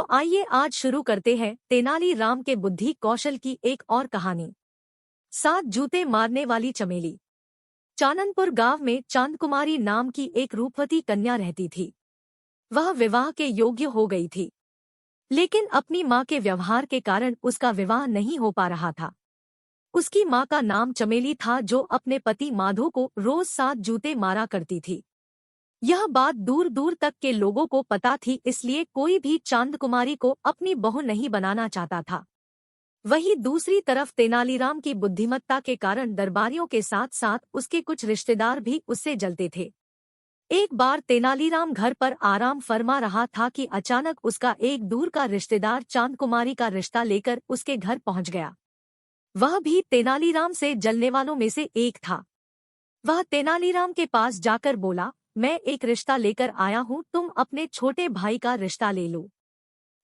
आइए आज शुरू करते हैं तेनालीराम के बुद्धि कौशल की एक और कहानी। 7 जूते मारने वाली चमेली। चाननपुर गांव में चांदकुमारी नाम की एक रूपवती कन्या रहती थी। वह विवाह के योग्य हो गई थी, लेकिन अपनी मां के व्यवहार के कारण उसका विवाह नहीं हो पा रहा था। उसकी मां का नाम चमेली था, जो अपने पति माधो को रोज 7 जूते मारा करती थी। यह बात दूर दूर तक के लोगों को पता थी, इसलिए कोई भी चांदकुमारी को अपनी बहू नहीं बनाना चाहता था। वहीं दूसरी तरफ तेनालीराम की बुद्धिमत्ता के कारण दरबारियों के साथ साथ उसके कुछ रिश्तेदार भी उससे जलते थे। एक बार तेनालीराम घर पर आराम फरमा रहा था कि अचानक उसका एक दूर का रिश्तेदार चांदकुमारी का रिश्ता लेकर उसके घर पहुंच गया। वह भी तेनालीराम से जलने वालों में से एक था। वह तेनालीराम के पास जाकर बोला, मैं एक रिश्ता लेकर आया हूँ, तुम अपने छोटे भाई का रिश्ता ले लो।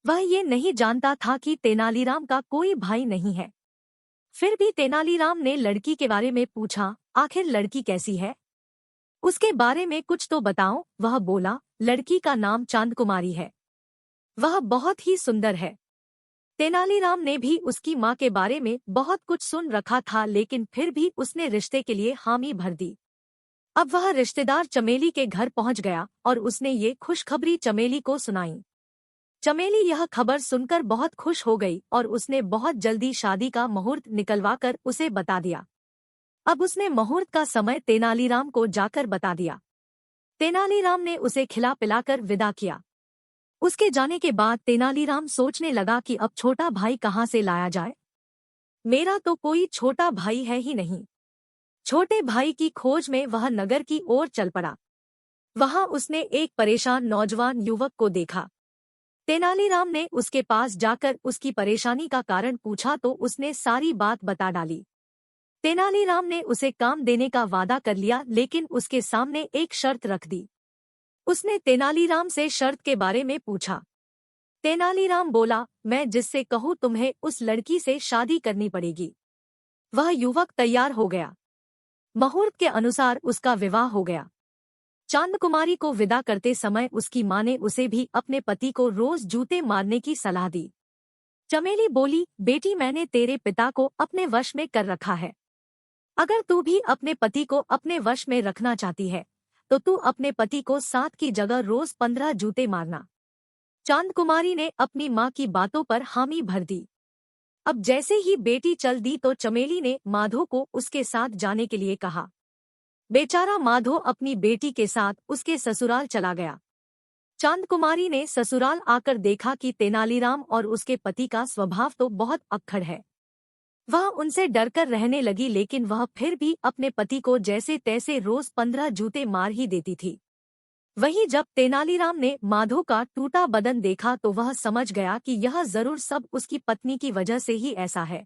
वह ये नहीं जानता था कि तेनालीराम का कोई भाई नहीं है। फिर भी तेनालीराम ने लड़की के बारे में पूछा, आखिर लड़की कैसी है? उसके बारे में कुछ तो बताओ। वह बोला, लड़की का नाम चांदकुमारी है। वह बहुत ही सुंदर है। तेनालीराम ने भी उसकी माँ के बारे में बहुत कुछ सुन रखा था, लेकिन फिर भी उसने रिश्ते के लिए हामी भर दी। अब वह रिश्तेदार चमेली के घर पहुंच गया और उसने ये खुशखबरी चमेली को सुनाई। चमेली यह खबर सुनकर बहुत खुश हो गई और उसने बहुत जल्दी शादी का मुहूर्त निकलवाकर उसे बता दिया। अब उसने मुहूर्त का समय तेनालीराम को जाकर बता दिया। तेनालीराम ने उसे खिला पिलाकर विदा किया। उसके जाने के बाद तेनालीराम सोचने लगा कि अब छोटा भाई कहाँ से लाया जाए। मेरा तो कोई छोटा भाई है ही नहीं। छोटे भाई की खोज में वह नगर की ओर चल पड़ा। वहां उसने एक परेशान नौजवान युवक को देखा। तेनालीराम ने उसके पास जाकर उसकी परेशानी का कारण पूछा तो उसने सारी बात बता डाली। तेनालीराम ने उसे काम देने का वादा कर लिया, लेकिन उसके सामने एक शर्त रख दी। उसने तेनालीराम से शर्त के बारे में पूछा। तेनालीराम बोला, मैं जिससे कहूँ तुम्हें उस लड़की से शादी करनी पड़ेगी। वह युवक तैयार हो गया। मुहूर्त के अनुसार उसका विवाह हो गया। चांदकुमारी को विदा करते समय उसकी मां ने उसे भी अपने पति को रोज जूते मारने की सलाह दी। चमेली बोली, बेटी, मैंने तेरे पिता को अपने वश में कर रखा है। अगर तू भी अपने पति को अपने वश में रखना चाहती है तो तू अपने पति को 7 की जगह रोज 15 जूते मारना। चांदकुमारी ने अपनी मां की बातों पर हामी भर दी। अब जैसे ही बेटी चल दी तो चमेली ने माधो को उसके साथ जाने के लिए कहा। बेचारा माधो अपनी बेटी के साथ उसके ससुराल चला गया। चांदकुमारी ने ससुराल आकर देखा कि तेनालीराम और उसके पति का स्वभाव तो बहुत अक्खड़ है। वह उनसे डरकर रहने लगी, लेकिन वह फिर भी अपने पति को जैसे तैसे रोज 15 जूते मार ही देती थी। वहीं जब तेनालीराम ने माधो का टूटा बदन देखा तो वह समझ गया कि यह जरूर सब उसकी पत्नी की वजह से ही ऐसा है।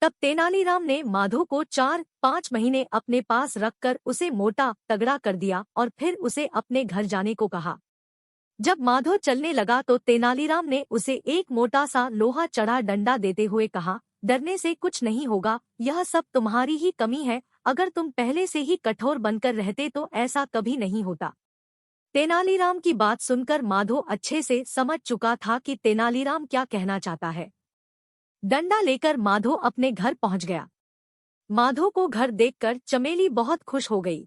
तब तेनालीराम ने माधो को 4-5 महीने अपने पास रखकर उसे मोटा तगड़ा कर दिया और फिर उसे अपने घर जाने को कहा। जब माधो चलने लगा तो तेनालीराम ने उसे एक मोटा सा लोहा चढ़ा डंडा देते हुए कहा, डरने से कुछ नहीं होगा, यह सब तुम्हारी ही कमी है। अगर तुम पहले से ही कठोर बनकर रहते तो ऐसा कभी नहीं होता। तेनालीराम की बात सुनकर माधो अच्छे से समझ चुका था कि तेनालीराम क्या कहना चाहता है। डंडा लेकर माधो अपने घर पहुंच गया। माधो को घर देखकर चमेली बहुत खुश हो गई।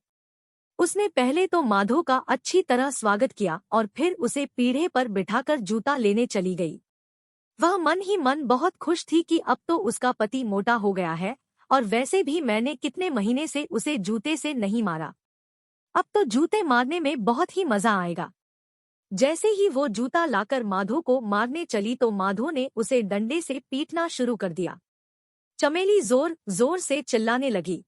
उसने पहले तो माधो का अच्छी तरह स्वागत किया और फिर उसे पीढ़े पर बिठाकर जूता लेने चली गई। वह मन ही मन बहुत खुश थी कि अब तो उसका पति मोटा हो गया है, और वैसे भी मैंने कितने महीने से उसे जूते से नहीं मारा। अब तो जूते मारने में बहुत ही मजा आएगा। जैसे ही वो जूता लाकर माधो को मारने चली तो माधो ने उसे डंडे से पीटना शुरू कर दिया। चमेली जोर जोर से चिल्लाने लगी,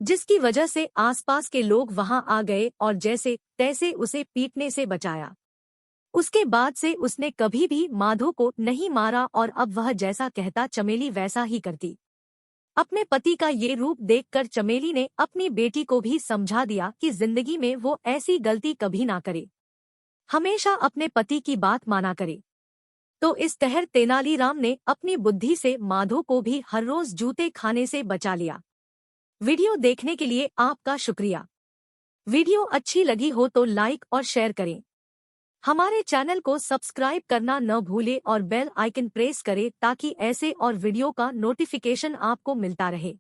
जिसकी वजह से आसपास के लोग वहां आ गए और जैसे तैसे उसे पीटने से बचाया। उसके बाद से उसने कभी भी माधो को नहीं मारा और अब वह जैसा कहता चमेली वैसा ही करती। अपने पति का ये रूप देखकर चमेली ने अपनी बेटी को भी समझा दिया कि जिंदगी में वो ऐसी गलती कभी ना करे, हमेशा अपने पति की बात माना करे। तो इस तरह तेनालीराम ने अपनी बुद्धि से माधो को भी हर रोज जूते खाने से बचा लिया। वीडियो देखने के लिए आपका शुक्रिया। वीडियो अच्छी लगी हो तो लाइक और शेयर करें। हमारे चैनल को सब्सक्राइब करना न भूले और बेल आइकन प्रेस करें ताकि ऐसे और वीडियो का नोटिफिकेशन आपको मिलता रहे।